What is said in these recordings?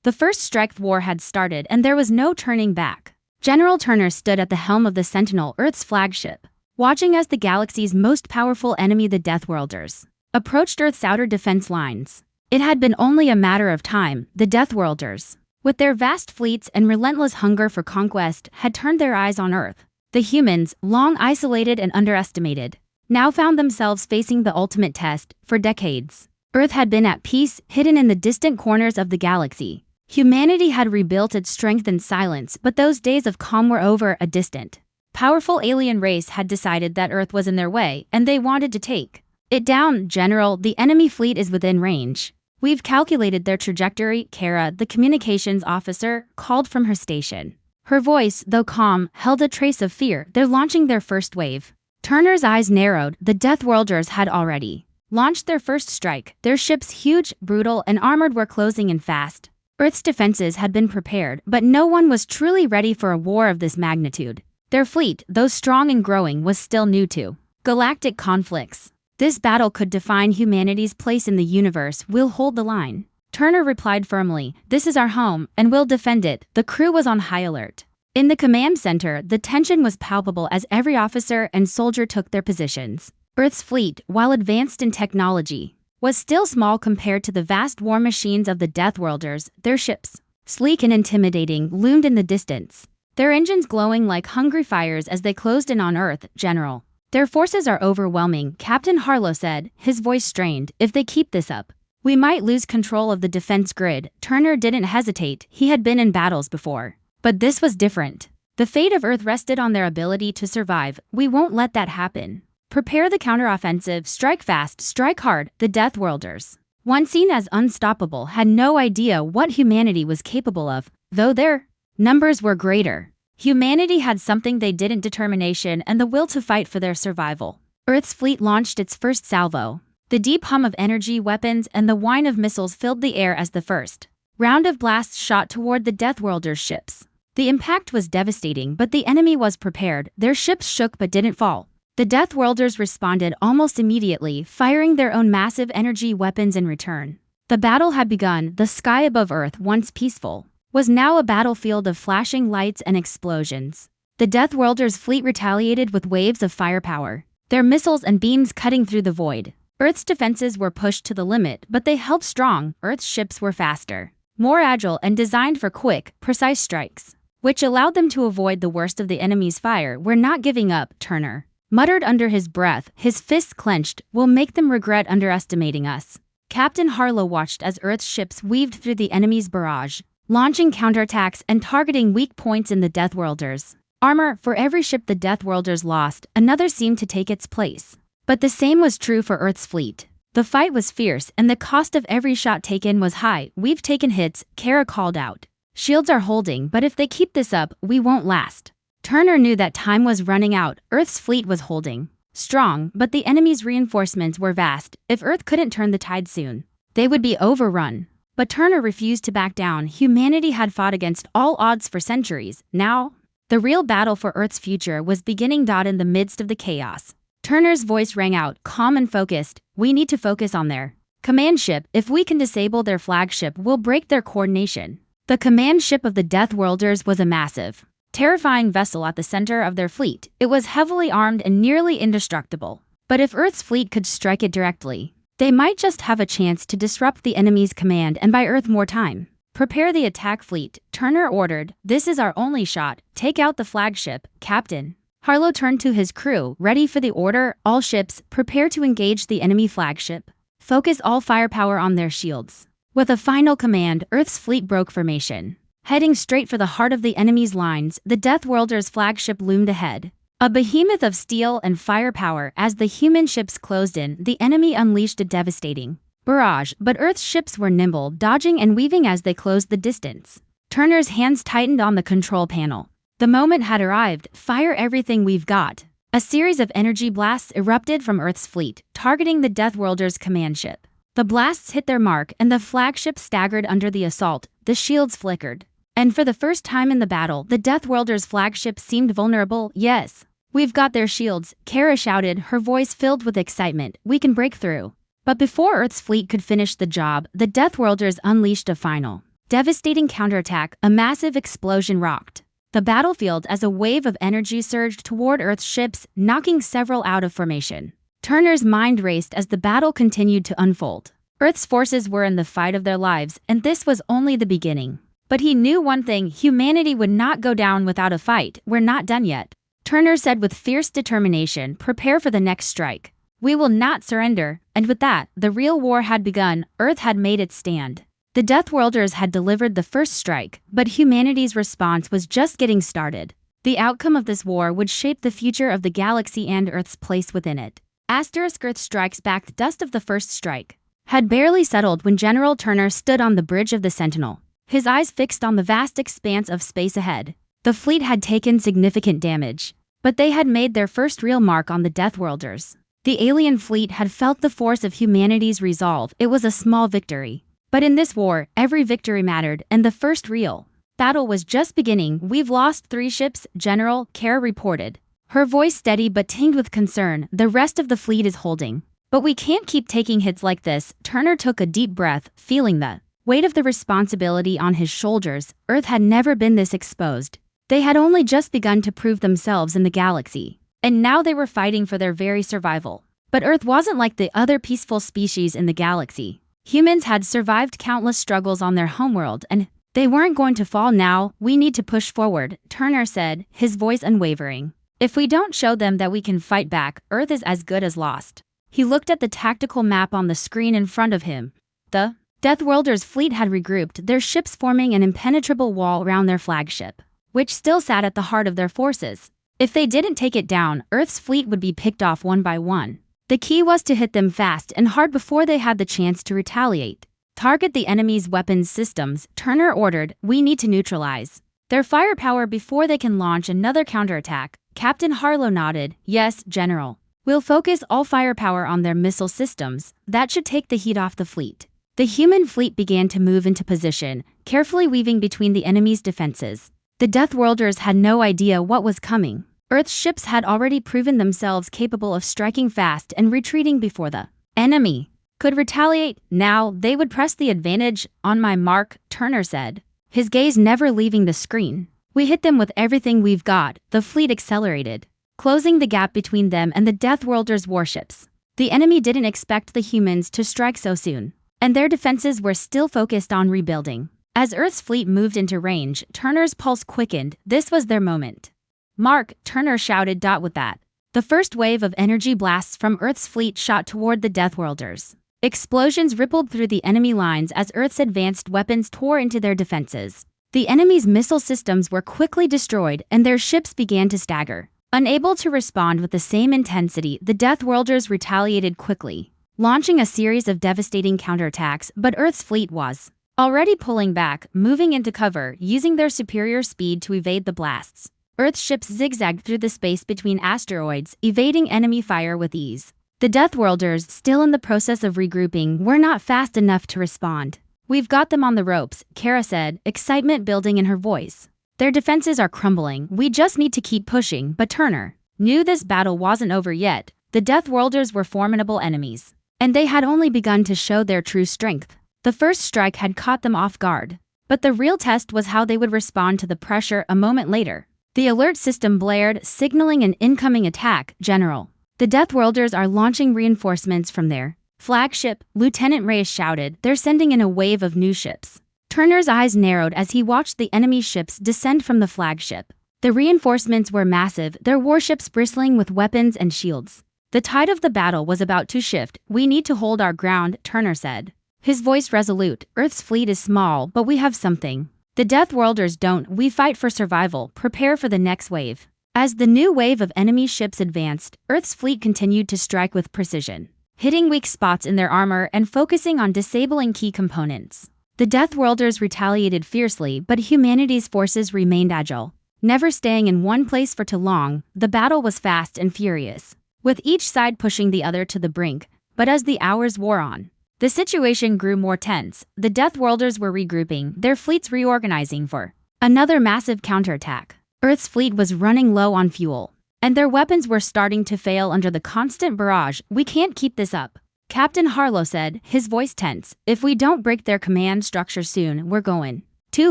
The first strike war had started and there was no turning back. General Turner stood at the helm of the Sentinel, Earth's flagship, watching as the galaxy's most powerful enemy, the Deathworlders, approached Earth's outer defense lines. It had been only a matter of time. The Deathworlders, with their vast fleets and relentless hunger for conquest, had turned their eyes on Earth. The humans, long isolated and underestimated, now found themselves facing the ultimate test. For decades, Earth had been at peace, hidden in the distant corners of the galaxy. Humanity had rebuilt its strength in silence, but those days of calm were over. A distant, powerful alien race had decided that Earth was in their way, and they wanted to take it down. General, the enemy fleet is within range. We've calculated their trajectory. Kara, the communications officer, called from her station. Her voice, though calm, held a trace of fear. They're launching their first wave. Turner's eyes narrowed. The Deathworlders had already launched their first strike. Their ships, huge, brutal, and armored, were closing in fast. Earth's defenses had been prepared, but no one was truly ready for a war of this magnitude. Their fleet, though strong and growing, was still new to galactic conflicts. This battle could define humanity's place in the universe. We'll hold the line, Turner replied firmly. This is our home, and we'll defend it. The crew was on high alert. In the command center, the tension was palpable as every officer and soldier took their positions. Earth's fleet, while advanced in technology, was still small compared to the vast war machines of the Deathworlders. Their ships, sleek and intimidating, loomed in the distance, their engines glowing like hungry fires as they closed in on Earth. General, their forces are overwhelming, Captain Harlow said, his voice strained. If they keep this up, we might lose control of the defense grid. Turner didn't hesitate. He had been in battles before. But this was different. The fate of Earth rested on their ability to survive. We won't let that happen. Prepare the counteroffensive. Strike fast, strike hard. The Deathworlders, once seen as unstoppable, had no idea what humanity was capable of, though their numbers were greater. Humanity had something they didn't: determination and the will to fight for their survival. Earth's fleet launched its first salvo. The deep hum of energy weapons and the whine of missiles filled the air as the first round of blasts shot toward the Deathworlders' ships. The impact was devastating, but the enemy was prepared. Their ships shook but didn't fall. The Deathworlders responded almost immediately, firing their own massive energy weapons in return. The battle had begun. The sky above Earth, once peaceful, was now a battlefield of flashing lights and explosions. The Deathworlders' fleet retaliated with waves of firepower, their missiles and beams cutting through the void. Earth's defenses were pushed to the limit, but they held strong. Earth's ships were faster, more agile, and designed for quick, precise strikes, which allowed them to avoid the worst of the enemy's fire. We're not giving up, Turner muttered under his breath, his fists clenched. We'll make them regret underestimating us. Captain Harlow watched as Earth's ships weaved through the enemy's barrage, launching counterattacks and targeting weak points in the Deathworlders' armor. For every ship the Deathworlders lost, another seemed to take its place. But the same was true for Earth's fleet. The fight was fierce, and the cost of every shot taken was high. We've taken hits, Kara called out. Shields are holding, but if they keep this up, we won't last. Turner knew that time was running out. Earth's fleet was holding strong, but the enemy's reinforcements were vast. If Earth couldn't turn the tide soon, they would be overrun. But Turner refused to back down. Humanity had fought against all odds for centuries. Now, the real battle for Earth's future was beginning. In the midst of the chaos, Turner's voice rang out, calm and focused. We need to focus on their command ship. If we can disable their flagship, we'll break their coordination. The command ship of the Deathworlders was a massive, terrifying vessel at the center of their fleet. It was heavily armed and nearly indestructible. But if Earth's fleet could strike it directly, they might just have a chance to disrupt the enemy's command and buy Earth more time. Prepare the attack fleet, Turner ordered. This is our only shot. Take out the flagship, Captain. Harlow turned to his crew. Ready for the order. All ships, prepare to engage the enemy flagship. Focus all firepower on their shields. With a final command, Earth's fleet broke formation, heading straight for the heart of the enemy's lines. The Deathworlders' flagship loomed ahead, a behemoth of steel and firepower. As the human ships closed in, the enemy unleashed a devastating barrage, but Earth's ships were nimble, dodging and weaving as they closed the distance. Turner's hands tightened on the control panel. The moment had arrived. Fire everything we've got. A series of energy blasts erupted from Earth's fleet, targeting the Deathworlders' command ship. The blasts hit their mark, and the flagship staggered under the assault. The shields flickered, and for the first time in the battle, the Deathworlders' flagship seemed vulnerable. Yes, we've got their shields, Kara shouted, her voice filled with excitement. We can break through. But before Earth's fleet could finish the job, the Deathworlders unleashed a final devastating counterattack, a massive explosion rocked the battlefield as a wave of energy surged toward Earth's ships, knocking several out of formation. Turner's mind raced as the battle continued to unfold. Earth's forces were in the fight of their lives, and this was only the beginning. But he knew one thing: humanity would not go down without a fight. "We're not done yet," Turner said with fierce determination. "Prepare for the next strike. We will not surrender." And with that, the real war had begun. Earth had made its stand. The Deathworlders had delivered the first strike, but humanity's response was just getting started. The outcome of this war would shape the future of the galaxy and Earth's place within it. Earth strikes back. The dust of the first strike had barely settled when General Turner stood on the bridge of the Sentinel, his eyes fixed on the vast expanse of space ahead. The fleet had taken significant damage, but they had made their first real mark on the Deathworlders. The alien fleet had felt the force of humanity's resolve. It was a small victory. But in this war, every victory mattered, and the first real battle was just beginning. "We've lost 3 ships, General," Kara reported, her voice steady but tinged with concern. "The rest of the fleet is holding. But we can't keep taking hits like this." Turner took a deep breath, feeling the weight of the responsibility on his shoulders. Earth had never been this exposed. They had only just begun to prove themselves in the galaxy, and now they were fighting for their very survival. But Earth wasn't like the other peaceful species in the galaxy. Humans had survived countless struggles on their homeworld, and they weren't going to fall now. "We need to push forward," Turner said, his voice unwavering. "If we don't show them that we can fight back, Earth is as good as lost." He looked at the tactical map on the screen in front of him. The Deathworlders' fleet had regrouped, their ships forming an impenetrable wall around their flagship, which still sat at the heart of their forces. If they didn't take it down, Earth's fleet would be picked off one by one. The key was to hit them fast and hard before they had the chance to retaliate. "Target the enemy's weapons systems," Turner ordered. "We need to neutralize their firepower before they can launch another counterattack." Captain Harlow nodded. "Yes, General. We'll focus all firepower on their missile systems. That should take the heat off the fleet." The human fleet began to move into position, carefully weaving between the enemy's defenses. The Deathworlders had no idea what was coming. Earth's ships had already proven themselves capable of striking fast and retreating before the enemy could retaliate. Now, they would press the advantage. "On my mark," Turner said, his gaze never leaving the screen. "We hit them with everything we've got." The fleet accelerated, closing the gap between them and the Deathworlders' warships. The enemy didn't expect the humans to strike so soon, and their defenses were still focused on rebuilding. As Earth's fleet moved into range, Turner's pulse quickened. This was their moment. "Mark," Turner shouted. With that, the first wave of energy blasts from Earth's fleet shot toward the Deathworlders. Explosions rippled through the enemy lines as Earth's advanced weapons tore into their defenses. The enemy's missile systems were quickly destroyed, and their ships began to stagger. Unable to respond with the same intensity, the Deathworlders retaliated quickly, launching a series of devastating counterattacks. But Earth's fleet was already pulling back, moving into cover, using their superior speed to evade the blasts. Earth's ships zigzagged through the space between asteroids, evading enemy fire with ease. The Deathworlders, still in the process of regrouping, were not fast enough to respond. "We've got them on the ropes," Kara said, excitement building in her voice. "Their defenses are crumbling. We just need to keep pushing." But Turner knew this battle wasn't over yet. The Deathworlders were formidable enemies, and they had only begun to show their true strength. The first strike had caught them off guard, but the real test was how they would respond to the pressure. A moment later, the alert system blared, signaling an incoming attack. "General, the Deathworlders are launching reinforcements from their flagship," Lieutenant Reyes shouted. "They're sending in a wave of new ships." Turner's eyes narrowed as he watched the enemy ships descend from the flagship. The reinforcements were massive, their warships bristling with weapons and shields. The tide of the battle was about to shift. "We need to hold our ground," Turner said, his voice resolute. "Earth's fleet is small, but we have something the Deathworlders don't. We fight for survival. Prepare for the next wave." As the new wave of enemy ships advanced, Earth's fleet continued to strike with precision, hitting weak spots in their armor and focusing on disabling key components. The Deathworlders retaliated fiercely, but humanity's forces remained agile, never staying in one place for too long. The battle was fast and furious, with each side pushing the other to the brink. But as the hours wore on, the situation grew more tense. The Deathworlders were regrouping, their fleets reorganizing for another massive counterattack. Earth's fleet was running low on fuel, and their weapons were starting to fail under the constant barrage. "We can't keep this up," Captain Harlow said, his voice tense. If we don't break their command structure soon, we're going to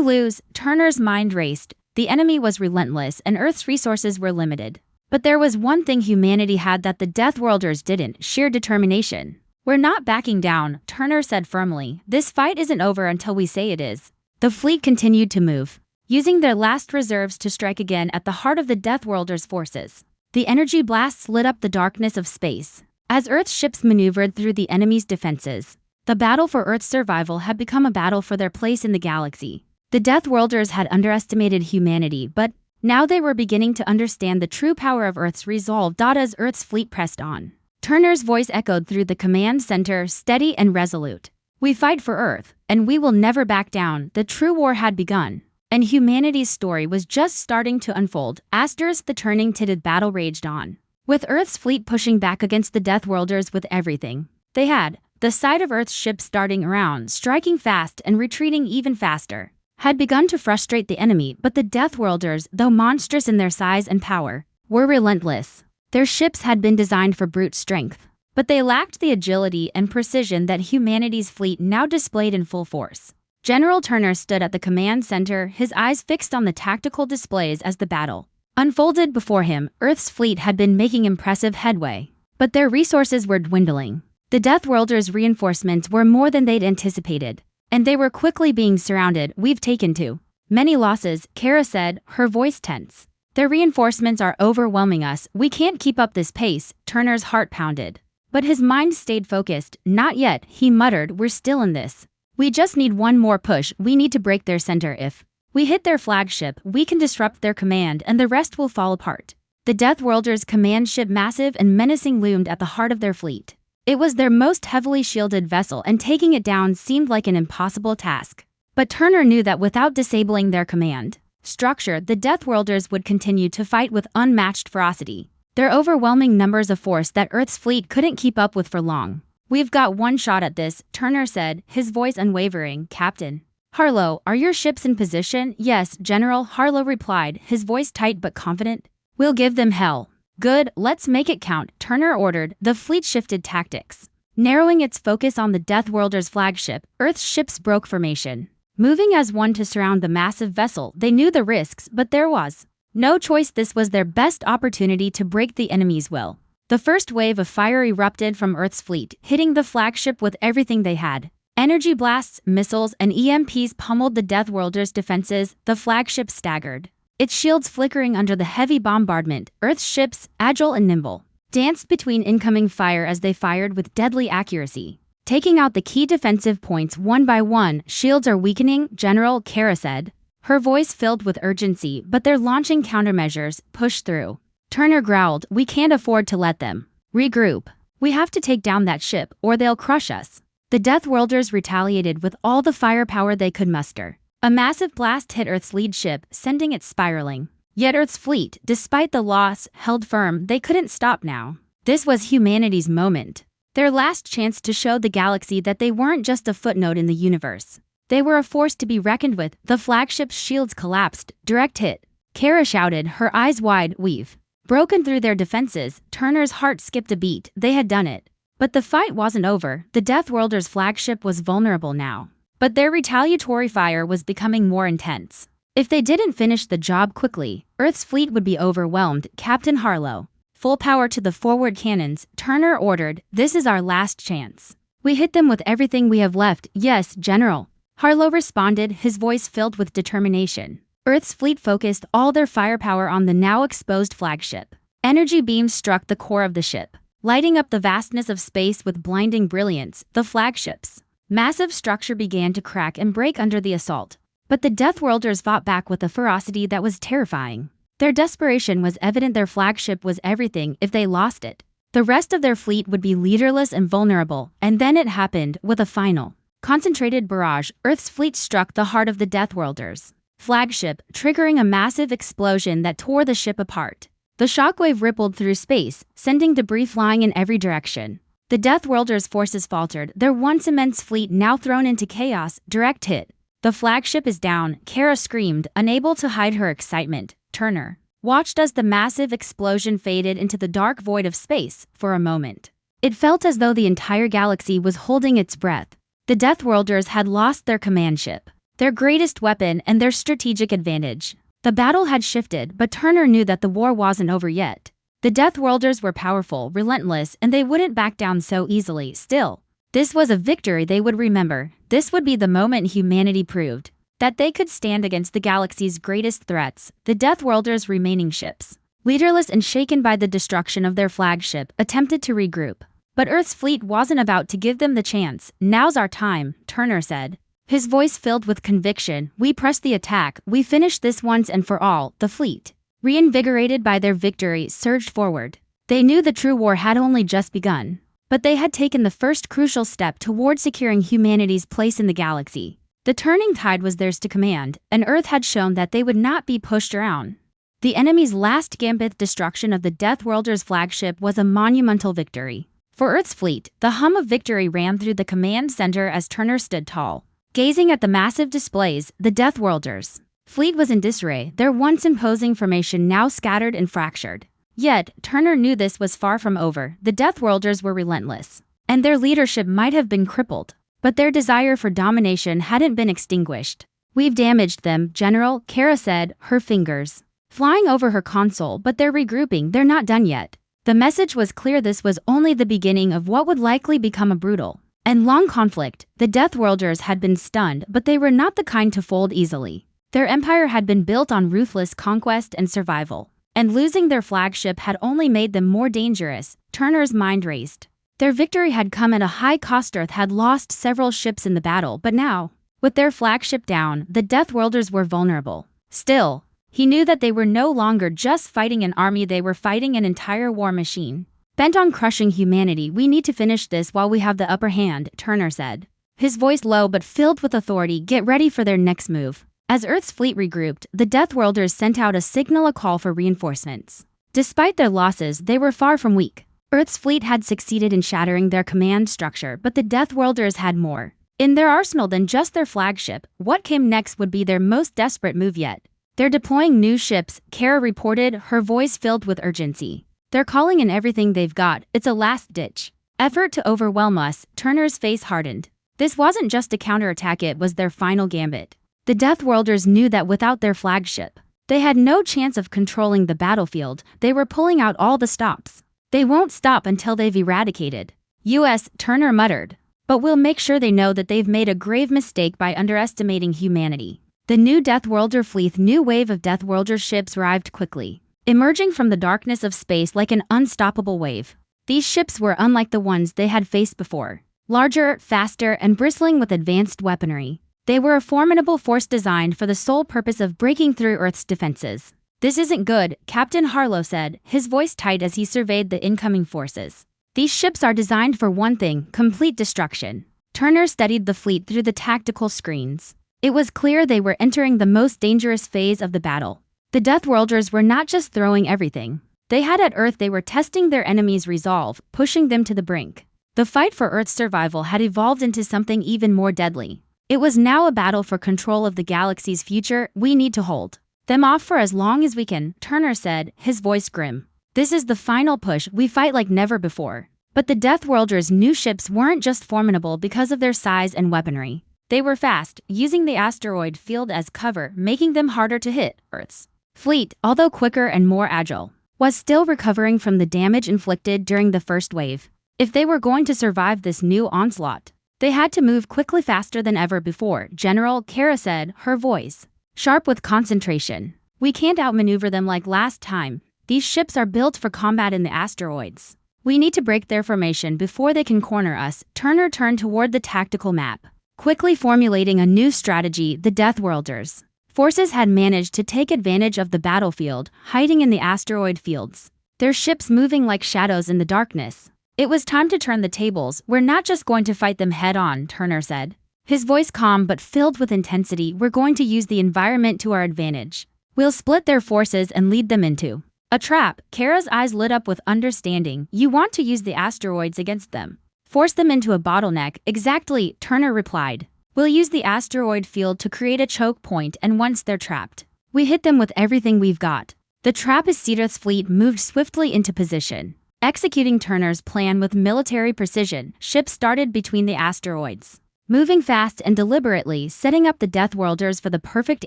lose. Turner's mind raced. The enemy was relentless and Earth's resources were limited. But there was one thing humanity had that the Death Worlders didn't: sheer determination. We're not backing down, Turner said firmly. This fight isn't over until we say it is. The fleet continued to move, using their last reserves to strike again at the heart of the Death Worlders' forces. The energy blasts lit up the darkness of space. As Earth's ships maneuvered through the enemy's defenses, the battle for Earth's survival had become a battle for their place in the galaxy. The Death Worlders had underestimated humanity, but now they were beginning to understand the true power of Earth's resolve. As Earth's fleet pressed on, Turner's voice echoed through the command center, steady and resolute. We fight for Earth, and we will never back down. The true war had begun, and humanity's story was just starting to unfold. As the turning-tided battle raged on, with Earth's fleet pushing back against the Death Worlders with everything they had. The sight of Earth's ships darting around, striking fast and retreating even faster, had begun to frustrate the enemy, but the Death Worlders, though monstrous in their size and power, were relentless. Their ships had been designed for brute strength, but they lacked the agility and precision that humanity's fleet now displayed in full force. General Turner stood at the command center, his eyes fixed on the tactical displays as the battle unfolded before him. Earth's fleet had been making impressive headway, but their resources were dwindling. The Death Worlders' reinforcements were more than they'd anticipated, and they were quickly being surrounded. We've taken too many losses, Kara said, her voice tense. Their reinforcements are overwhelming us. We can't keep up this pace. Turner's heart pounded, but his mind stayed focused. Not yet, he muttered. We're still in this. We just need one more push. We need to break their center. If we hit their flagship, we can disrupt their command and the rest will fall apart. The Death Worlders' command ship, massive and menacing, loomed at the heart of their fleet. It was their most heavily shielded vessel, and taking it down seemed like an impossible task. But Turner knew that without disabling their command structure, the Death Worlders would continue to fight with unmatched ferocity. Their overwhelming numbers of force that Earth's fleet couldn't keep up with for long. We've got one shot at this, Turner said, his voice unwavering. Captain Harlow, are your ships in position? Yes, General, Harlow replied, his voice tight but confident. We'll give them hell. Good, let's make it count, Turner ordered. The fleet shifted tactics, narrowing its focus on the Death Worlders' flagship. Earth's ships broke formation, moving as one to surround the massive vessel. They knew the risks, but there was no choice. This was their best opportunity to break the enemy's will. The first wave of fire erupted from Earth's fleet, hitting the flagship with everything they had. Energy blasts, missiles, and EMPs pummeled the Death Worlders' defenses. The flagship staggered, its shields flickering under the heavy bombardment. Earth's ships, agile and nimble, danced between incoming fire as they fired with deadly accuracy, taking out the key defensive points one by one. Shields are weakening, General, Kara said, her voice filled with urgency, but they're launching countermeasures. Push through. Turner growled, we can't afford to let them regroup. We have to take down that ship, or they'll crush us. The Death Worlders retaliated with all the firepower they could muster. A massive blast hit Earth's lead ship, sending it spiraling. Yet Earth's fleet, despite the loss, held firm. They couldn't stop now. This was humanity's moment, their last chance to show the galaxy that they weren't just a footnote in the universe. They were a force to be reckoned with. The flagship's shields collapsed. Direct hit, Kara shouted, her eyes wide. We've broken through their defenses. Turner's heart skipped a beat. They had done it. But the fight wasn't over. The Death Worlders' flagship was vulnerable now, but their retaliatory fire was becoming more intense. If they didn't finish the job quickly, Earth's fleet would be overwhelmed. Captain Harlow, full power to the forward cannons, Turner ordered. This is our last chance. We hit them with everything we have left. Yes, General, Harlow responded, his voice filled with determination. Earth's fleet focused all their firepower on the now exposed flagship. Energy beams struck the core of the ship, lighting up the vastness of space with blinding brilliance. The flagship's massive structure began to crack and break under the assault, but the Death Worlders fought back with a ferocity that was terrifying. Their desperation was evident. Their flagship was everything. If they lost it, the rest of their fleet would be leaderless and vulnerable. And then it happened. With a final, concentrated barrage, Earth's fleet struck the heart of the Death Worlders' flagship, triggering a massive explosion that tore the ship apart. The shockwave rippled through space, sending debris flying in every direction. The Death Worlders' forces faltered, their once immense fleet now thrown into chaos. Direct hit. The flagship is down, Kara screamed, unable to hide her excitement. Turner watched as the massive explosion faded into the dark void of space. For a moment, It felt as though the entire galaxy was holding its breath. The Death Worlders had lost their command ship, their greatest weapon and their strategic advantage. The battle had shifted, but Turner knew that the war wasn't over yet. The Death Worlders were powerful, relentless, and they wouldn't back down so easily. Still, this was a victory they would remember. This would be the moment humanity proved that they could stand against the galaxy's greatest threats, the Death Worlders' remaining ships. Leaderless and shaken by the destruction of their flagship, attempted to regroup. But Earth's fleet wasn't about to give them the chance. "Now's our time," Turner said, his voice filled with conviction. "We press the attack. We finish this once and for all." The fleet, reinvigorated by their victory, surged forward. They knew the true war had only just begun, but they had taken the first crucial step toward securing humanity's place in the galaxy. The turning tide was theirs to command, and Earth had shown that they would not be pushed around. The enemy's last gambit, destruction of the Death Worlders' flagship, was a monumental victory. For Earth's fleet, the hum of victory ran through the command center as Turner stood tall, gazing at the massive displays. The Death Worlders' fleet was in disarray, their once imposing formation now scattered and fractured. Yet, Turner knew this was far from over. The Death Worlders were relentless, and their leadership might have been crippled, but their desire for domination hadn't been extinguished. "We've damaged them, General," Kara said, her fingers flying over her console. "But they're regrouping. They're not done yet." The message was clear. This was only the beginning of what would likely become a brutal and long conflict. The Death Worlders had been stunned, but they were not the kind to fold easily. Their empire had been built on ruthless conquest and survival, and losing their flagship had only made them more dangerous. Turner's mind raced. Their victory had come at a high cost. Earth had lost several ships in the battle, but now, with their flagship down, the Death Worlders were vulnerable. Still, he knew that they were no longer just fighting an army, they were fighting an entire war machine, bent on crushing humanity. "We need to finish this while we have the upper hand," Turner said, his voice low but filled with authority. "Get ready for their next move." As Earth's fleet regrouped, the Death Worlders sent out a signal, a call for reinforcements. Despite their losses, they were far from weak. Earth's fleet had succeeded in shattering their command structure, but the Death Worlders had more in their arsenal than just their flagship. What came next would be their most desperate move yet. "They're deploying new ships," Kara reported, her voice filled with urgency. "They're calling in everything they've got. It's a last-ditch effort to overwhelm us." Turner's face hardened. This wasn't just a counterattack, it was their final gambit. The Death Worlders knew that without their flagship, they had no chance of controlling the battlefield. They were pulling out all the stops. "They won't stop until they've eradicated US," Turner muttered. "But we'll make sure they know that they've made a grave mistake by underestimating humanity." The new Death Worlder fleet, new wave of Death Worlder ships arrived quickly, emerging from the darkness of space like an unstoppable wave. These ships were unlike the ones they had faced before. Larger, faster, and bristling with advanced weaponry. They were a formidable force designed for the sole purpose of breaking through Earth's defenses. "This isn't good," Captain Harlow said, his voice tight as he surveyed the incoming forces. "These ships are designed for one thing: complete destruction." Turner studied the fleet through the tactical screens. It was clear they were entering the most dangerous phase of the battle. The Death Worlders were not just throwing everything they had at Earth, they were testing their enemy's resolve, pushing them to the brink. The fight for Earth's survival had evolved into something even more deadly. It was now a battle for control of the galaxy's future. "We need to hold them off for as long as we can," Turner said, his voice grim. "This is the final push. We fight like never before." But the Death Worlders' new ships weren't just formidable because of their size and weaponry. They were fast, using the asteroid field as cover, making them harder to hit. Earth's fleet, although quicker and more agile, was still recovering from the damage inflicted during the first wave. If they were going to survive this new onslaught, they had to move quickly, faster than ever before. "General," Kara said, her voice sharp with concentration, "we can't outmaneuver them like last time. These ships are built for combat in the asteroids. We need to break their formation before they can corner us." Turner turned toward the tactical map, quickly formulating a new strategy. The Death Worlders' forces had managed to take advantage of the battlefield, hiding in the asteroid fields, their ships moving like shadows in the darkness. "It was time to turn the tables. We're not just going to fight them head-on," Turner said, his voice calm but filled with intensity. "We're going to use the environment to our advantage. We'll split their forces and lead them into a trap." Kara's eyes lit up with understanding. "You want to use the asteroids against them? Force them into a bottleneck." "Exactly," Turner replied. "We'll use the asteroid field to create a choke point, and once they're trapped, we hit them with everything we've got." The Trappist Earth's fleet moved swiftly into position. Executing Turner's plan with military precision, ships started between the asteroids, moving fast and deliberately, setting up the Death Worlders for the perfect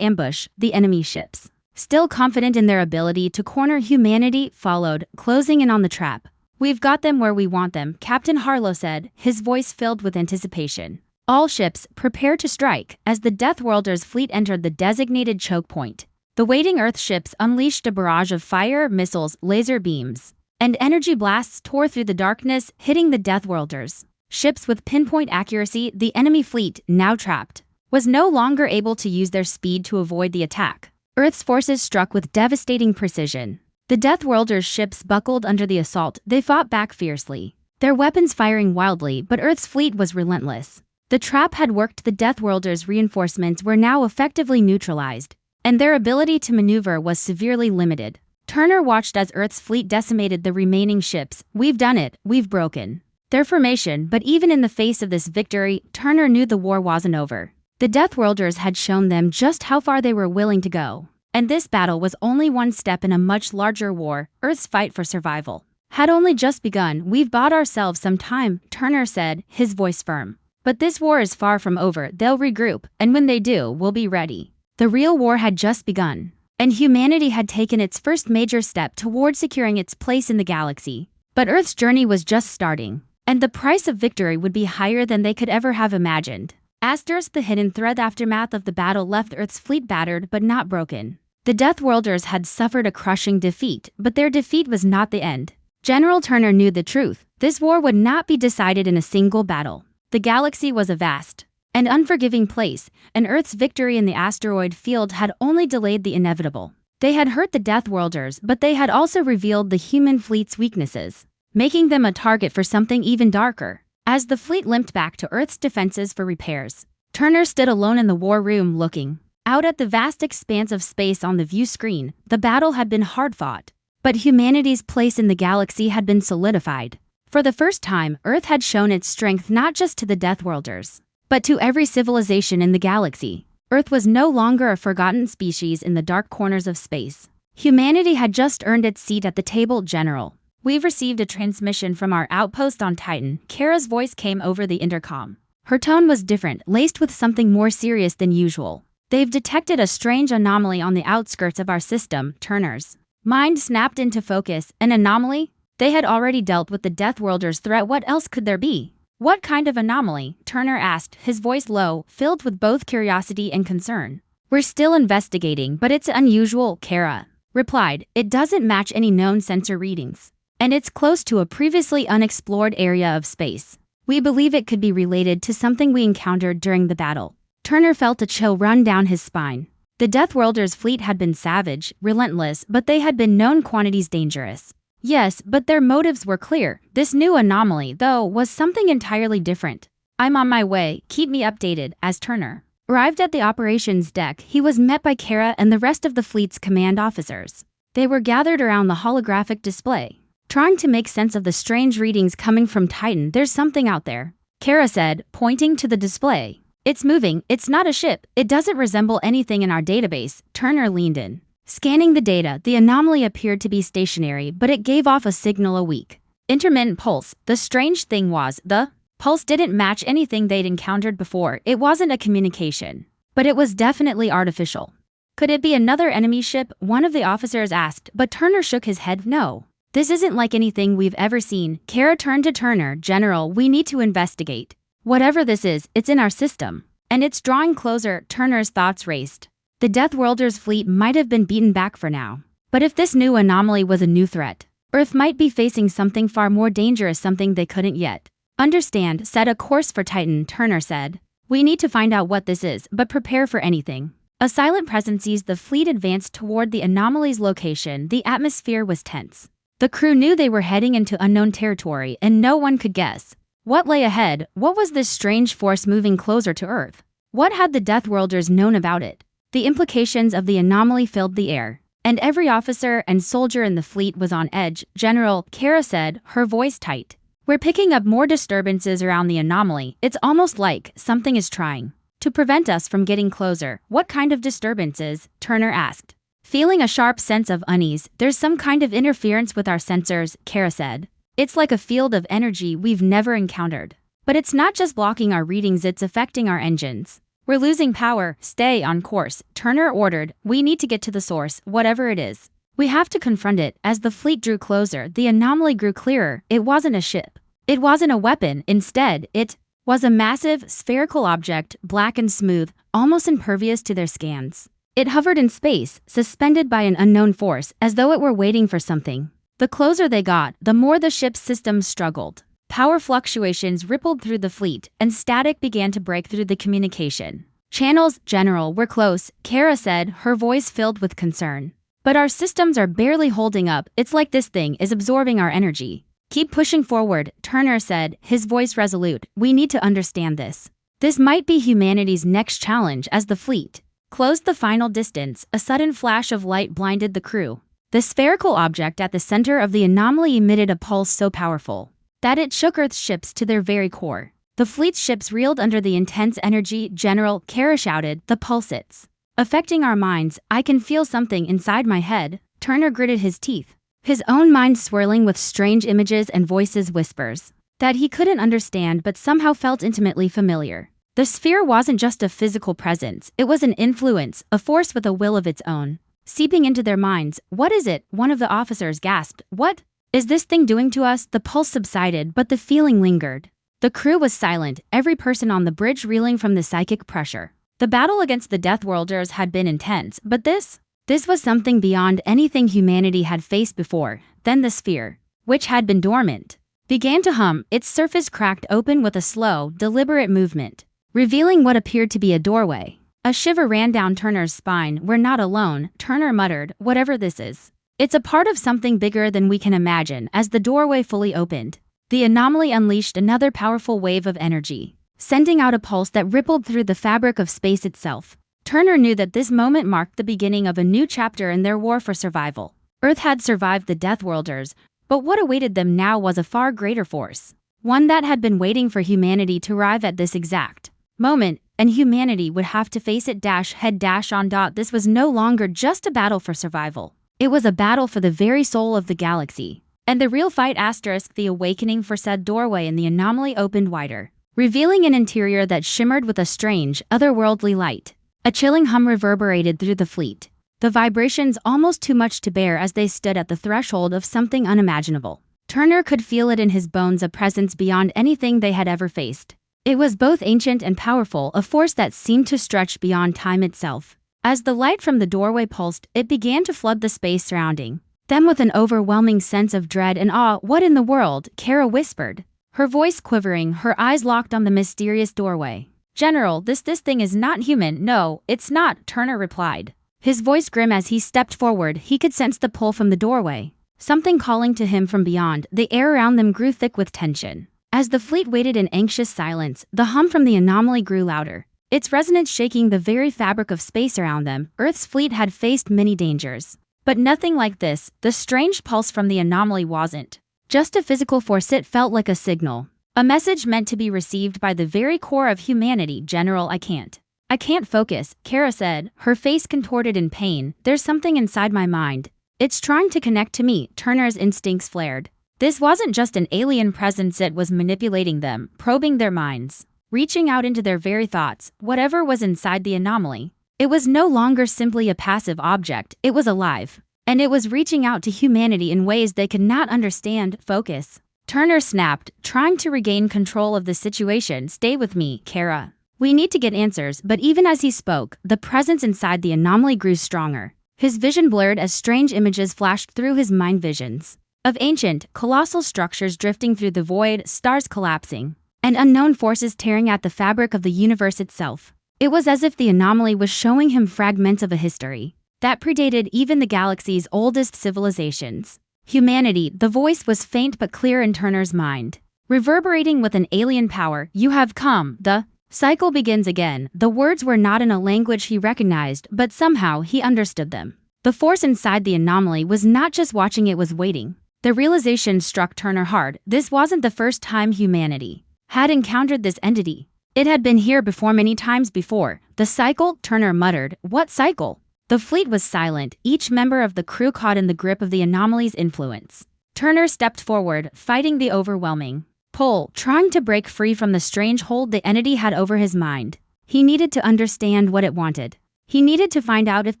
ambush. The enemy ships, still confident in their ability to corner humanity, followed, closing in on the trap. "We've got them where we want them," Captain Harlow said, his voice filled with anticipation. All ships, prepare to strike, as the Death Worlders' fleet entered the designated choke point. The waiting Earth ships unleashed a barrage of fire, missiles, laser beams, and energy blasts tore through the darkness, hitting the Death Worlders. Ships with pinpoint accuracy. The enemy fleet, now trapped, was no longer able to use their speed to avoid the attack. Earth's forces struck with devastating precision. The Death Worlders' ships buckled under the assault. They fought back fiercely, their weapons firing wildly, but Earth's fleet was relentless. The trap had worked. The Death Worlders' reinforcements were now effectively neutralized, and their ability to maneuver was severely limited. Turner watched as Earth's fleet decimated the remaining ships. "We've done it, we've broken their formation," but even in the face of this victory, Turner knew the war wasn't over. The Death Worlders had shown them just how far they were willing to go, and this battle was only one step in a much larger war. Earth's fight for survival had only just begun. "We've bought ourselves some time," Turner said, his voice firm. "But this war is far from over. They'll regroup, and when they do, we'll be ready." The real war had just begun, and humanity had taken its first major step toward securing its place in the galaxy. But Earth's journey was just starting, and the price of victory would be higher than they could ever have imagined. Asterisk: the hidden threat. Aftermath of the battle left Earth's fleet battered but not broken. The Death Worlders had suffered a crushing defeat, but their defeat was not the end. General Turner knew the truth. This war would not be decided in a single battle. The galaxy was a vast and unforgiving place, and Earth's victory in the asteroid field had only delayed the inevitable. They had hurt the Death Worlders, but they had also revealed the human fleet's weaknesses, making them a target for something even darker. As the fleet limped back to Earth's defenses for repairs, Turner stood alone in the war room, looking out at the vast expanse of space on the view screen. The battle had been hard-fought, but humanity's place in the galaxy had been solidified. For the first time, Earth had shown its strength not just to the Death Worlders, but to every civilization in the galaxy. Earth was no longer a forgotten species in the dark corners of space. Humanity had just earned its seat at the table. "General, we've received a transmission from our outpost on Titan." Kara's voice came over the intercom. Her tone was different, laced with something more serious than usual. "They've detected a strange anomaly on the outskirts of our system." Turner's mind snapped into focus. An anomaly? They had already dealt with the Death Worlders' threat. What else could there be? "What kind of anomaly?" Turner asked, his voice low, filled with both curiosity and concern. "We're still investigating, but it's unusual," Kara replied. "It doesn't match any known sensor readings, and it's close to a previously unexplored area of space. We believe it could be related to something we encountered during the battle." Turner felt a chill run down his spine. The Death Worlders' fleet had been savage, relentless, but they had been known quantities dangerous. Yes, but their motives were clear. This new anomaly, though, was something entirely different. "I'm on my way, keep me updated." As Turner arrived at the operations deck, he was met by Kara and the rest of the fleet's command officers. They were gathered around the holographic display, trying to make sense of the strange readings coming from Titan. "There's something out there," Kara said, pointing to the display. "It's moving. It's not a ship. It doesn't resemble anything in our database." Turner leaned in, scanning the data. The anomaly appeared to be stationary, but it gave off a signal: a weak, intermittent pulse. The strange thing was, the pulse didn't match anything they'd encountered before. It wasn't a communication, but it was definitely artificial. "Could it be another enemy ship?" one of the officers asked, but Turner shook his head. "No. This isn't like anything we've ever seen." Kara turned to Turner. "General, we need to investigate. Whatever this is, it's in our system, and it's drawing closer." Turner's thoughts raced. The Death Worlders' fleet might have been beaten back for now, but if this new anomaly was a new threat, Earth might be facing something far more dangerous, something they couldn't yet understand. "Set a course for Titan," Turner said. "We need to find out what this is, but prepare for anything." A silent presence eased. The fleet advanced toward the anomaly's location. The atmosphere was tense. The crew knew they were heading into unknown territory, and no one could guess what lay ahead. What was this strange force moving closer to Earth? What had the Death Worlders known about it? The implications of the anomaly filled the air, and every officer and soldier in the fleet was on edge. "General," Kara said, her voice tight, "we're picking up more disturbances around the anomaly. It's almost like something is trying to prevent us from getting closer." "What kind of disturbances?" Turner asked, feeling a sharp sense of unease. "There's some kind of interference with our sensors," Kara said. It's like a field of energy we've never encountered. But it's not just blocking our readings, it's affecting our engines. We're losing power. Stay on course, Turner ordered. We need to get to the source, whatever it is. We have to confront it. As the fleet drew closer, the anomaly grew clearer. It wasn't a ship. It wasn't a weapon. Instead, it was a massive, spherical object, black and smooth, almost impervious to their scans. It hovered in space, suspended by an unknown force, as though it were waiting for something. The closer they got, the more the ship's systems struggled. Power fluctuations rippled through the fleet, and static began to break through the communication channels. General, we're close, Kara said, her voice filled with concern. But our systems are barely holding up. It's like this thing is absorbing our energy. Keep pushing forward, Turner said, his voice resolute. We need to understand this. This might be humanity's next challenge. As the fleet closed the final distance, a sudden flash of light blinded the crew. The spherical object at the center of the anomaly emitted a pulse so powerful that it shook Earth's ships to their very core. The fleet's ships reeled under the intense energy. General, Kara shouted, the pulse, it's affecting our minds. I can feel something inside my head. Turner gritted his teeth, his own mind swirling with strange images and voices, whispers that he couldn't understand but somehow felt intimately familiar. The sphere wasn't just a physical presence, it was an influence, a force with a will of its own, seeping into their minds. What is it? One of the officers gasped. What is this thing doing to us? The pulse subsided, but the feeling lingered. The crew was silent, every person on the bridge reeling from the psychic pressure. The battle against the Death Worlders had been intense, but this was something beyond anything humanity had faced before. Then the sphere, which had been dormant, began to hum. Its surface cracked open with a slow, deliberate movement, revealing what appeared to be a doorway. A shiver ran down Turner's spine. We're not alone, Turner muttered, whatever this is. It's a part of something bigger than we can imagine. As the doorway fully opened, the anomaly unleashed another powerful wave of energy, sending out a pulse that rippled through the fabric of space itself. Turner knew that this moment marked the beginning of a new chapter in their war for survival. Earth had survived the Death Worlders, but what awaited them now was a far greater force, one that had been waiting for humanity to arrive at this exact moment, and humanity would have to face it. Head-on. This was no longer just a battle for survival. It was a battle for the very soul of the galaxy. And the real fight. The awakening for said doorway in the anomaly opened wider, revealing an interior that shimmered with a strange, otherworldly light. A chilling hum reverberated through the fleet, the vibrations almost too much to bear as they stood at the threshold of something unimaginable. Turner could feel it in his bones, a presence beyond anything they had ever faced. It was both ancient and powerful, a force that seemed to stretch beyond time itself. As the light from the doorway pulsed, it began to flood the space surrounding them with an overwhelming sense of dread and awe. What in the world? Kara whispered, her voice quivering, her eyes locked on the mysterious doorway. General, this thing is not human. No, it's not, Turner replied, his voice grim as he stepped forward. He could sense the pull from the doorway, something calling to him from beyond. The air around them grew thick with tension. As the fleet waited in anxious silence, the hum from the anomaly grew louder, its resonance shaking the very fabric of space around them. Earth's fleet had faced many dangers, but nothing like this. The strange pulse from the anomaly wasn't just a physical force, it felt like a signal, a message meant to be received by the very core of humanity. General, I can't focus, Kara said, her face contorted in pain. There's something inside my mind. It's trying to connect to me. Turner's instincts flared. This wasn't just an alien presence, it was manipulating them, probing their minds, reaching out into their very thoughts. Whatever was inside the anomaly, it was no longer simply a passive object, it was alive, and it was reaching out to humanity in ways they could not understand. Focus, Turner snapped, trying to regain control of the situation. Stay with me, Kara. We need to get answers. But even as he spoke, the presence inside the anomaly grew stronger. His vision blurred as strange images flashed through his mind, visions of ancient, colossal structures drifting through the void, stars collapsing, and unknown forces tearing at the fabric of the universe itself. It was as if the anomaly was showing him fragments of a history that predated even the galaxy's oldest civilizations. Humanity, the voice was faint but clear in Turner's mind, reverberating with an alien power. You have come. The cycle begins again. The words were not in a language he recognized, but somehow he understood them. The force inside the anomaly was not just watching, it was waiting. The realization struck Turner hard. This wasn't the first time humanity had encountered this entity. It had been here before, many times before. The cycle, Turner muttered. What cycle? The fleet was silent, each member of the crew caught in the grip of the anomaly's influence. Turner stepped forward, fighting the overwhelming pull, trying to break free from the strange hold the entity had over his mind. He needed to understand what it wanted. He needed to find out if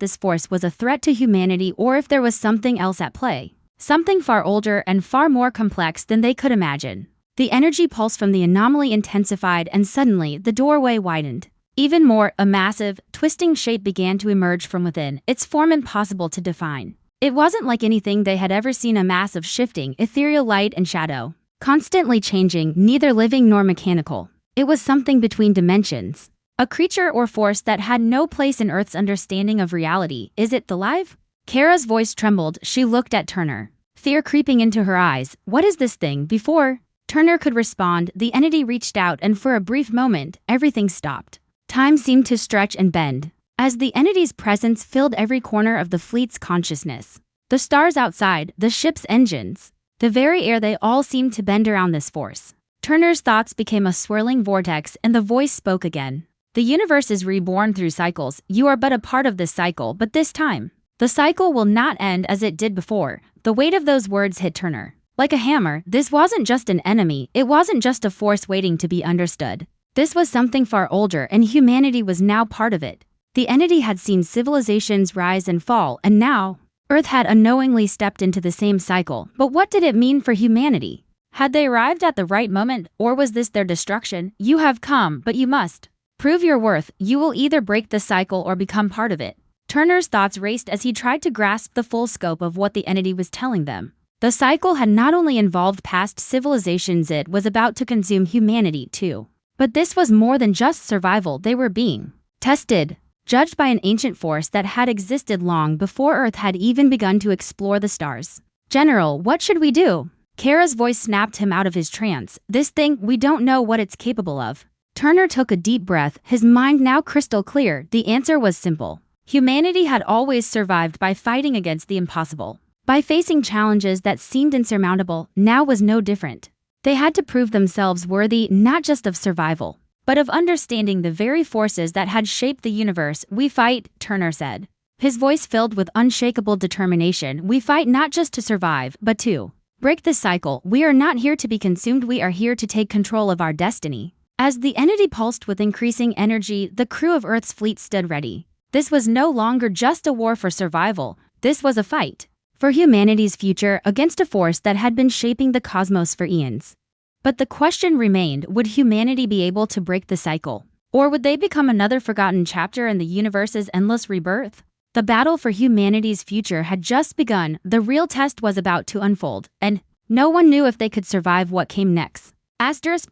this force was a threat to humanity or if there was something else at play. Something far older and far more complex than they could imagine. The energy pulse from the anomaly intensified and suddenly the doorway widened. Even more, a massive, twisting shape began to emerge from within, its form impossible to define. It wasn't like anything they had ever seen, a mass of shifting, ethereal light and shadow. Constantly changing, neither living nor mechanical. It was something between dimensions. A creature or force that had no place in Earth's understanding of reality. Is it alive? Kara's voice trembled. She looked at Turner, fear creeping into her eyes. What is this thing? Before Turner could respond, the entity reached out and for a brief moment, everything stopped. Time seemed to stretch and bend, as the entity's presence filled every corner of the fleet's consciousness. The stars outside, the ship's engines, the very air, they all seemed to bend around this force. Turner's thoughts became a swirling vortex and the voice spoke again. The universe is reborn through cycles. You are but a part of this cycle, but this time, the cycle will not end as it did before. The weight of those words hit Turner like a hammer. This wasn't just an enemy, it wasn't just a force waiting to be understood. This was something far older, and humanity was now part of it. The entity had seen civilizations rise and fall, and now, Earth had unknowingly stepped into the same cycle. But what did it mean for humanity? Had they arrived at the right moment, or was this their destruction? You have come, but you must prove your worth. You will either break the cycle or become part of it. Turner's thoughts raced as he tried to grasp the full scope of what the entity was telling them. The cycle had not only involved past civilizations, it was about to consume humanity too. But this was more than just survival. They were being tested, judged by an ancient force that had existed long before Earth had even begun to explore the stars. General, what should we do? Kara's voice snapped him out of his trance. This thing, we don't know what it's capable of. Turner took a deep breath, his mind now crystal clear. The answer was simple. Humanity had always survived by fighting against the impossible. By facing challenges that seemed insurmountable, now was no different. They had to prove themselves worthy not just of survival, but of understanding the very forces that had shaped the universe. We fight, Turner said, his voice filled with unshakable determination. We fight not just to survive, but to break the cycle. We are not here to be consumed, we are here to take control of our destiny. As the entity pulsed with increasing energy, the crew of Earth's fleet stood ready. This was no longer just a war for survival, this was a fight for humanity's future against a force that had been shaping the cosmos for eons. But the question remained, would humanity be able to break the cycle? Or would they become another forgotten chapter in the universe's endless rebirth? The battle for humanity's future had just begun, the real test was about to unfold, and no one knew if they could survive what came next.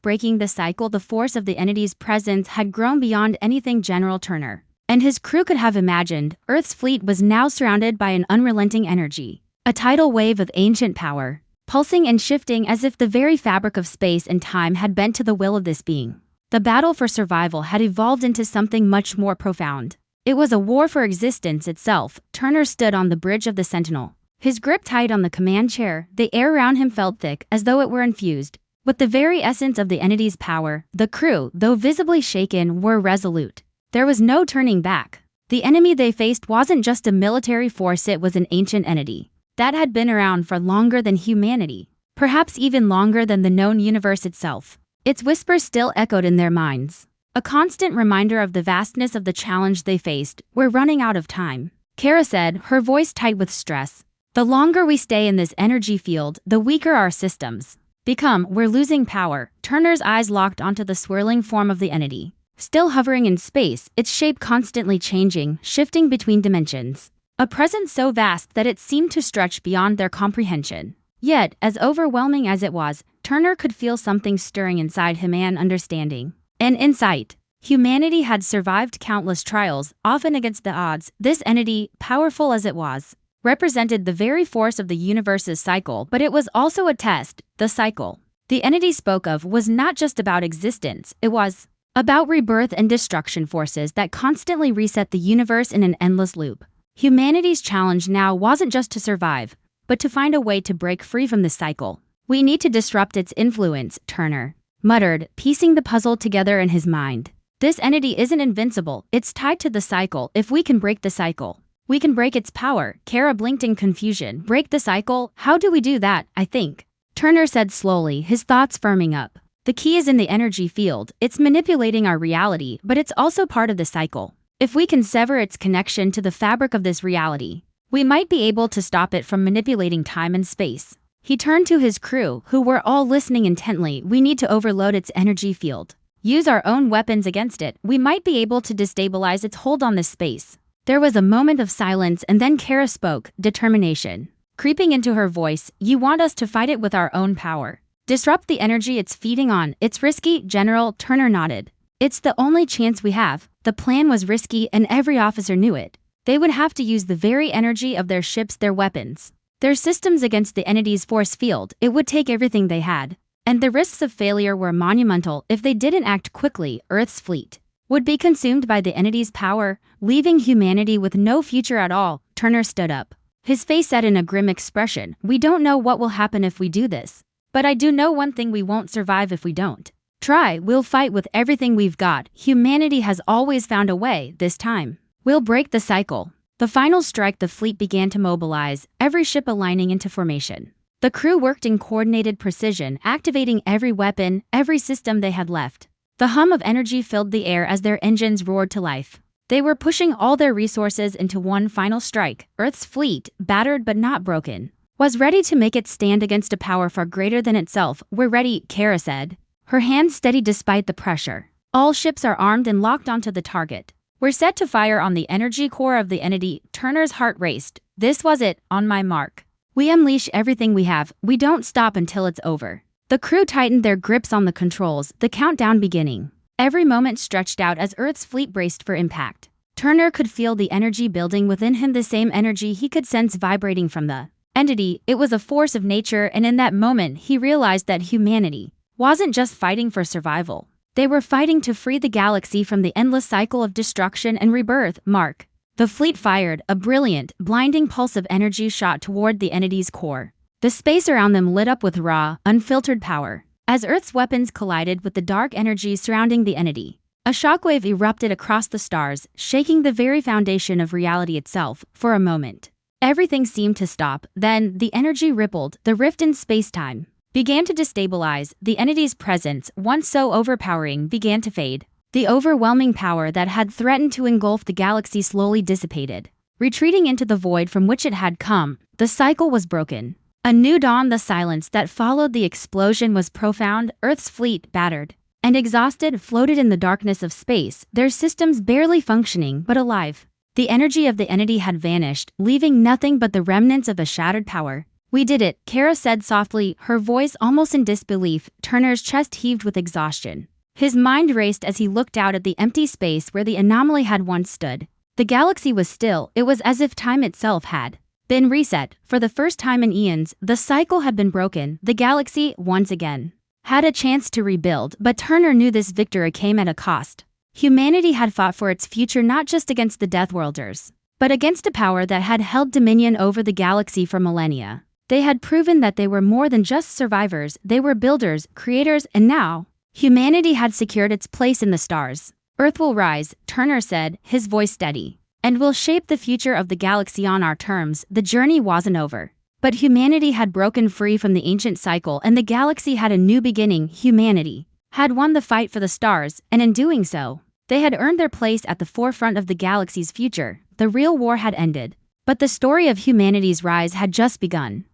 Breaking the cycle, the force of the entity's presence had grown beyond anything General Turner and his crew could have imagined. Earth's fleet was now surrounded by an unrelenting energy, a tidal wave of ancient power, pulsing and shifting as if the very fabric of space and time had bent to the will of this being. The battle for survival had evolved into something much more profound. It was a war for existence itself. Turner stood on the bridge of the Sentinel, his grip tight on the command chair. The air around him felt thick, as though it were infused with the very essence of the entity's power. The crew, though visibly shaken, were resolute. There was no turning back. The enemy they faced wasn't just a military force, it was an ancient entity that had been around for longer than humanity, perhaps even longer than the known universe itself. Its whispers still echoed in their minds, a constant reminder of the vastness of the challenge they faced. We're running out of time, Kara said, her voice tight with stress. The longer we stay in this energy field, the weaker our systems become. We're losing power. Turner's eyes locked onto the swirling form of the entity, still hovering in space, its shape constantly changing, shifting between dimensions. A presence so vast that it seemed to stretch beyond their comprehension. Yet, as overwhelming as it was, Turner could feel something stirring inside him, an understanding, an insight. Humanity had survived countless trials, often against the odds. This entity, powerful as it was, represented the very force of the universe's cycle, but it was also a test. The cycle the entity spoke of was not just about existence, it was about rebirth and destruction, forces that constantly reset the universe in an endless loop. Humanity's challenge now wasn't just to survive, but to find a way to break free from this cycle. We need to disrupt its influence, Turner muttered, piecing the puzzle together in his mind. This entity isn't invincible, it's tied to the cycle. If we can break the cycle, We can break its power. Kara blinked in confusion. Break the cycle? How do we do that, I think? Turner said slowly, his thoughts firming up. The key is in the energy field. It's manipulating our reality, but it's also part of the cycle. If we can sever its connection to the fabric of this reality, we might be able to stop it from manipulating time and space. He turned to his crew, who were all listening intently. We need to overload its energy field. Use our own weapons against it. We might be able to destabilize its hold on this space. There was a moment of silence and then Kara spoke, determination creeping into her voice. You want us to fight it with our own power. Disrupt the energy it's feeding on. It's risky, General. Turner nodded. It's the only chance we have. The plan was risky and every officer knew it. They would have to use the very energy of their ships, their weapons, their systems against the entity's force field. It would take everything they had. And the risks of failure were monumental. If they didn't act quickly, Earth's fleet would be consumed by the entity's power, leaving humanity with no future at all. Turner stood up, his face set in a grim expression. We don't know what will happen if we do this. But I do know one thing: we won't survive if we don't try. We'll fight with everything we've got. Humanity has always found a way. This time, we'll break the cycle. The final strike. The fleet began to mobilize, every ship aligning into formation. The crew worked in coordinated precision, activating every weapon, every system they had left. The hum of energy filled the air as their engines roared to life. They were pushing all their resources into one final strike. Earth's fleet, battered but not broken, was ready to make it stand against a power far greater than itself. We're ready, Kara said, her hands steady despite the pressure. All ships are armed and locked onto the target. We're set to fire on the energy core of the entity. Turner's heart raced. This was it. On my mark, we unleash everything we have. We don't stop until it's over. The crew tightened their grips on the controls, the countdown beginning. Every moment stretched out as Earth's fleet braced for impact. Turner could feel the energy building within him, the same energy he could sense vibrating from the entity. It was a force of nature, and in that moment he realized that humanity wasn't just fighting for survival. They were fighting to free the galaxy from the endless cycle of destruction and rebirth. Mark. The fleet fired. A brilliant, blinding pulse of energy shot toward the entity's core. The space around them lit up with raw, unfiltered power. As Earth's weapons collided with the dark energy surrounding the entity, a shockwave erupted across the stars, shaking the very foundation of reality itself. For a moment, everything seemed to stop. Then, the energy rippled. The rift in space-time began to destabilize. The entity's presence, once so overpowering, began to fade. The overwhelming power that had threatened to engulf the galaxy slowly dissipated, retreating into the void from which it had come. The cycle was broken. A new dawn. The silence that followed the explosion was profound. Earth's fleet, battered and exhausted, floated in the darkness of space, their systems barely functioning but alive. The energy of the entity had vanished, leaving nothing but the remnants of a shattered power. We did it, Kara said softly, her voice almost in disbelief. Turner's chest heaved with exhaustion. His mind raced as he looked out at the empty space where the anomaly had once stood. The galaxy was still. It was as if time itself had been reset. For the first time in eons, the cycle had been broken. The galaxy, once again, had a chance to rebuild, but Turner knew this victory came at a cost. Humanity had fought for its future not just against the Deathworlders, but against a power that had held dominion over the galaxy for millennia. They had proven that they were more than just survivors. They were builders, creators, and now, humanity had secured its place in the stars. Earth will rise, Turner said, his voice steady, and will shape the future of the galaxy on our terms. The journey wasn't over. But humanity had broken free from the ancient cycle and the galaxy had a new beginning. Humanity had won the fight for the stars, and in doing so, they had earned their place at the forefront of the galaxy's future. The real war had ended, but the story of humanity's rise had just begun.